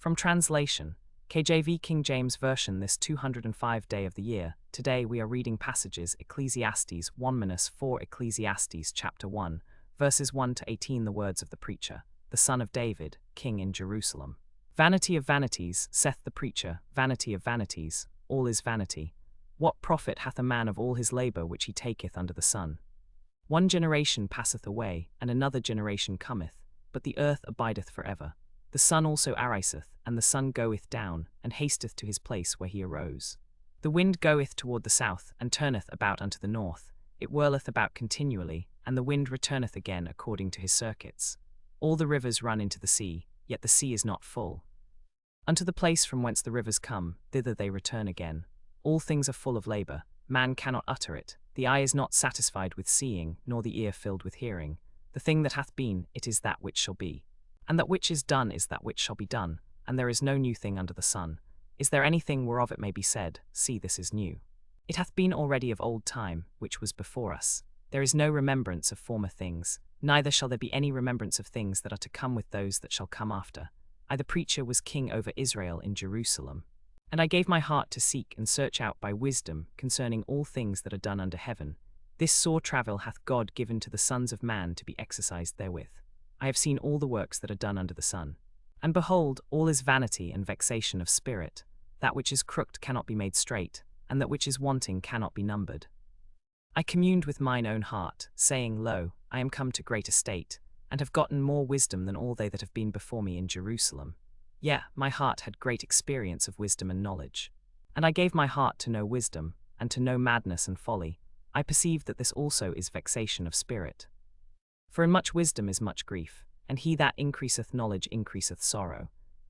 From translation, KJV King James Version, this 205 day of the year. Today we are reading passages Ecclesiastes 1-4, Ecclesiastes chapter 1, verses 1 to 18. The words of the preacher, the son of David, king in Jerusalem. Vanity of vanities, saith the preacher, vanity of vanities, all is vanity. What profit hath a man of all his labour which he taketh under the sun? One generation passeth away, and another generation cometh, but the earth abideth for ever. The sun also ariseth, and the sun goeth down, and hasteth to his place where he arose. The wind goeth toward the south, and turneth about unto the north. It whirleth about continually, and the wind returneth again according to his circuits. All the rivers run into the sea, yet the sea is not full. Unto the place from whence the rivers come, thither they return again. All things are full of labour, man cannot utter it. The eye is not satisfied with seeing, nor the ear filled with hearing. The thing that hath been, it is that which shall be. And that which is done is that which shall be done, and there is no new thing under the sun. Is there anything whereof it may be said, see, this is new? It hath been already of old time, which was before us. There is no remembrance of former things, neither shall there be any remembrance of things that are to come with those that shall come after. I the preacher was king over Israel in Jerusalem. And I gave my heart to seek and search out by wisdom concerning all things that are done under heaven. This sore travail hath God given to the sons of man to be exercised therewith. I have seen all the works that are done under the sun. And behold, all is vanity and vexation of spirit. That which is crooked cannot be made straight, and that which is wanting cannot be numbered. I communed with mine own heart, saying, Lo, I am come to great estate, and have gotten more wisdom than all they that have been before me in Jerusalem. Yea, my heart had great experience of wisdom and knowledge. And I gave my heart to know wisdom, and to know madness and folly. I perceived that this also is vexation of spirit. For in much wisdom is much grief, and he that increaseth knowledge increaseth sorrow.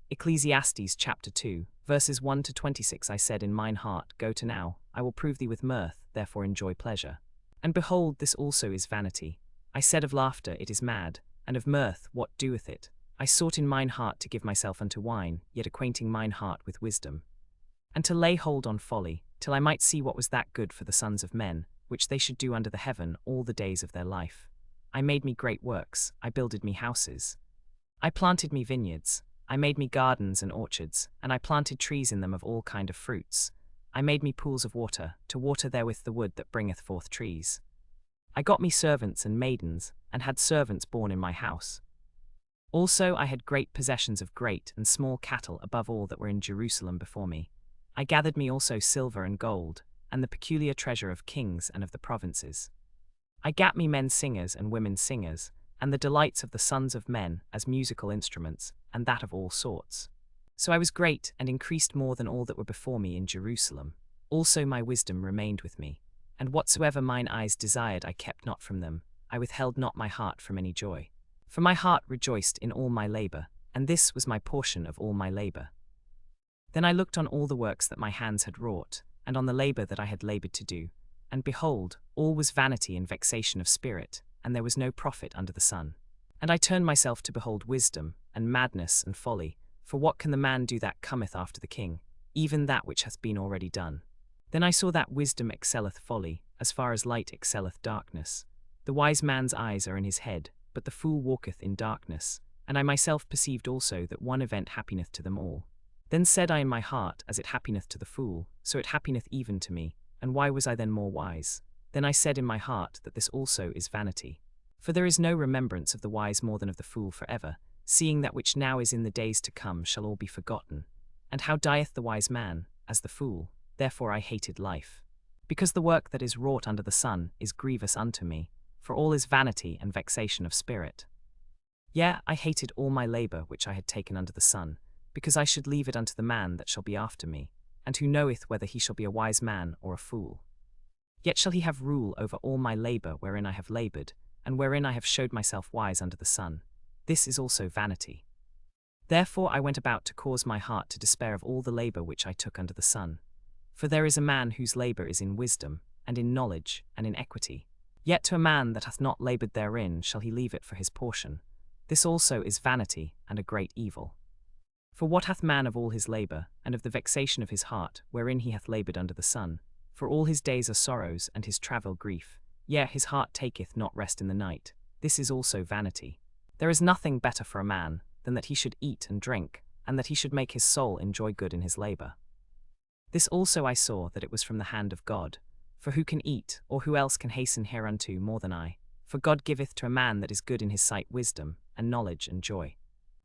Ecclesiastes chapter 2, verses 1 to 26. I said in mine heart, Go to now, I will prove thee with mirth, therefore enjoy pleasure. And behold, this also is vanity. I said of laughter, it is mad, and of mirth, what doeth it? I sought in mine heart to give myself unto wine, yet acquainting mine heart with wisdom. And to lay hold on folly, till I might see what was that good for the sons of men, which they should do under the heaven all the days of their life. I made me great works, I builded me houses. I planted me vineyards, I made me gardens and orchards, and I planted trees in them of all kind of fruits. I made me pools of water, to water therewith the wood that bringeth forth trees. I got me servants and maidens, and had servants born in my house. Also I had great possessions of great and small cattle above all that were in Jerusalem before me. I gathered me also silver and gold, and the peculiar treasure of kings and of the provinces. I gat me men singers and women singers, and the delights of the sons of men as musical instruments, and that of all sorts. So I was great and increased more than all that were before me in Jerusalem. Also my wisdom remained with me, and whatsoever mine eyes desired I kept not from them. I withheld not my heart from any joy. For my heart rejoiced in all my labour, and this was my portion of all my labour. Then I looked on all the works that my hands had wrought, and on the labour that I had laboured to do, and behold, all was vanity and vexation of spirit, and there was no profit under the sun. And I turned myself to behold wisdom, and madness, and folly, for what can the man do that cometh after the king, even that which hath been already done? Then I saw that wisdom excelleth folly, as far as light excelleth darkness. The wise man's eyes are in his head, but the fool walketh in darkness. And I myself perceived also that one event happeneth to them all. Then said I in my heart, As it happeneth to the fool, so it happeneth even to me. And why was I then more wise? Then I said in my heart that this also is vanity. For there is no remembrance of the wise more than of the fool for ever, seeing that which now is in the days to come shall all be forgotten. And how dieth the wise man? As the fool. Therefore I hated life. Because the work that is wrought under the sun is grievous unto me, for all is vanity and vexation of spirit. Yea, I hated all my labour which I had taken under the sun, because I should leave it unto the man that shall be after me, and who knoweth whether he shall be a wise man or a fool. Yet shall he have rule over all my labour wherein I have laboured, and wherein I have showed myself wise under the sun. This is also vanity. Therefore I went about to cause my heart to despair of all the labour which I took under the sun. For there is a man whose labour is in wisdom, and in knowledge, and in equity. Yet to a man that hath not laboured therein shall he leave it for his portion. This also is vanity, and a great evil. For what hath man of all his labour, and of the vexation of his heart, wherein he hath laboured under the sun? For all his days are sorrows, and his travel grief. Yea, his heart taketh not rest in the night. This is also vanity. There is nothing better for a man, than that he should eat and drink, and that he should make his soul enjoy good in his labor. This also I saw, that it was from the hand of God. For who can eat, or who else can hasten hereunto more than I? For God giveth to a man that is good in his sight wisdom, and knowledge, and joy.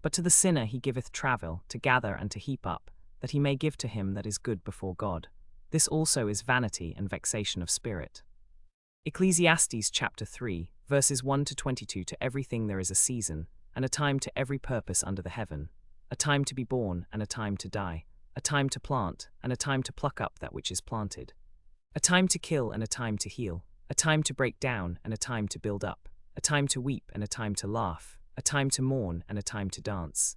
But to the sinner he giveth travail, to gather and to heap up, that he may give to him that is good before God. This also is vanity and vexation of spirit. Ecclesiastes chapter 3, verses 1 to 22. To everything there is a season, and a time to every purpose under the heaven, a time to be born, and a time to die, a time to plant, and a time to pluck up that which is planted, a time to kill and a time to heal, a time to break down and a time to build up, a time to weep and a time to laugh, a time to mourn and a time to dance,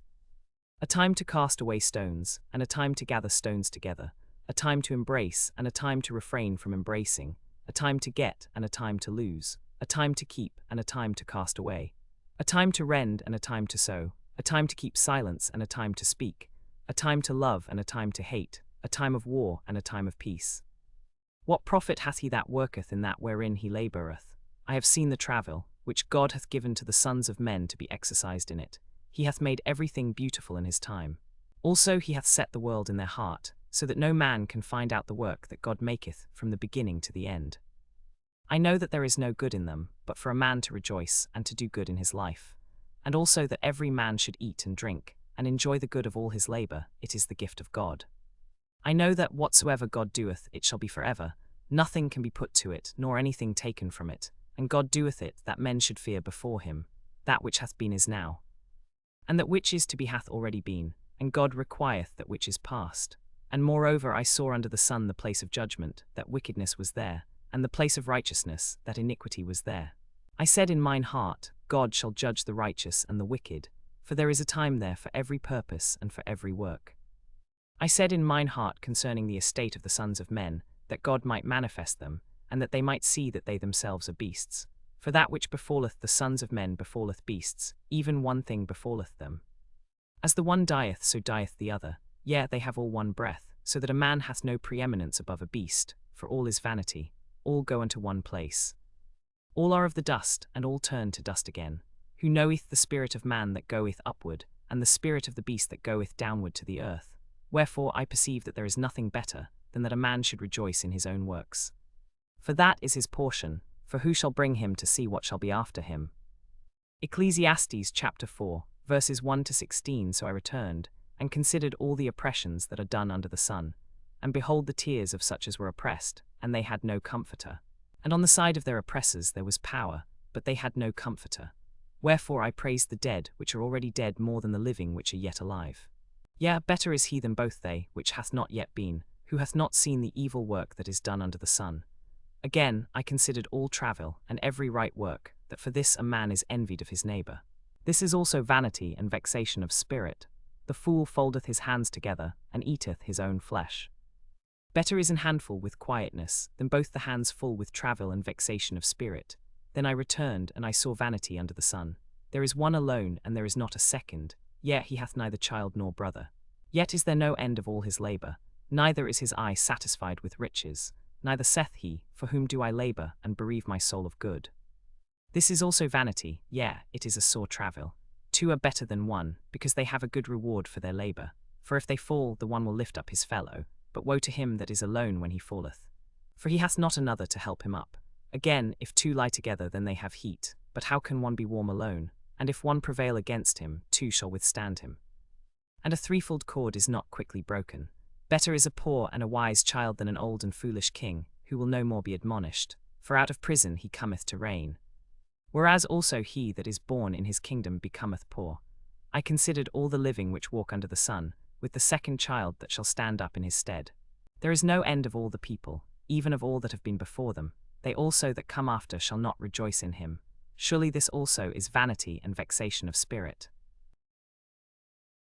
a time to cast away stones, and a time to gather stones together, a time to embrace and a time to refrain from embracing, a time to get and a time to lose, a time to keep and a time to cast away, a time to rend and a time to sow, a time to keep silence and a time to speak, a time to love and a time to hate, a time of war and a time of peace. What profit hath he that worketh in that wherein he laboureth? I have seen the travail, which God hath given to the sons of men to be exercised in it. He hath made everything beautiful in his time. Also he hath set the world in their heart, so that no man can find out the work that God maketh from the beginning to the end. I know that there is no good in them, but for a man to rejoice and to do good in his life, and also that every man should eat and drink, and enjoy the good of all his labour. It is the gift of God. I know that whatsoever God doeth, it shall be forever. Nothing can be put to it, nor anything taken from it. And God doeth it, that men should fear before him. That which hath been is now, and that which is to be hath already been, and God requireth that which is past. And moreover I saw under the sun the place of judgment, that wickedness was there, and the place of righteousness, that iniquity was there. I said in mine heart, God shall judge the righteous and the wicked, for there is a time there for every purpose and for every work. I said in mine heart concerning the estate of the sons of men, that God might manifest them, and that they might see that they themselves are beasts. For that which befalleth the sons of men befalleth beasts, even one thing befalleth them. As the one dieth, so dieth the other, yea, they have all one breath, so that a man hath no preeminence above a beast, for all is vanity, all go unto one place. All are of the dust, and all turn to dust again. Who knoweth the spirit of man that goeth upward, and the spirit of the beast that goeth downward to the earth? Wherefore I perceive that there is nothing better than that a man should rejoice in his own works. For that is his portion, for who shall bring him to see what shall be after him? Ecclesiastes chapter 4, verses 1 to 16. So I returned, and considered all the oppressions that are done under the sun, and behold the tears of such as were oppressed, and they had no comforter. And on the side of their oppressors there was power, but they had no comforter. Wherefore I praised the dead which are already dead more than the living which are yet alive. Yea, better is he than both they, which hath not yet been, who hath not seen the evil work that is done under the sun. Again, I considered all travail, and every right work, that for this a man is envied of his neighbour. This is also vanity and vexation of spirit. The fool foldeth his hands together, and eateth his own flesh. Better is an handful with quietness, than both the hands full with travail and vexation of spirit. Then I returned, and I saw vanity under the sun. There is one alone, and there is not a second, yet he hath neither child nor brother. Yet is there no end of all his labour, neither is his eye satisfied with riches, neither saith he, for whom do I labour, and bereave my soul of good? This is also vanity, yea, it is a sore travail. Two are better than one, because they have a good reward for their labour. For if they fall, the one will lift up his fellow, but woe to him that is alone when he falleth. For he hath not another to help him up. Again, if two lie together, then they have heat, but how can one be warm alone? And if one prevail against him, two shall withstand him. And a threefold cord is not quickly broken. Better is a poor and a wise child than an old and foolish king, who will no more be admonished, for out of prison he cometh to reign. Whereas also he that is born in his kingdom becometh poor. I considered all the living which walk under the sun, with the second child that shall stand up in his stead. There is no end of all the people, even of all that have been before them. They also that come after shall not rejoice in him. Surely this also is vanity and vexation of spirit.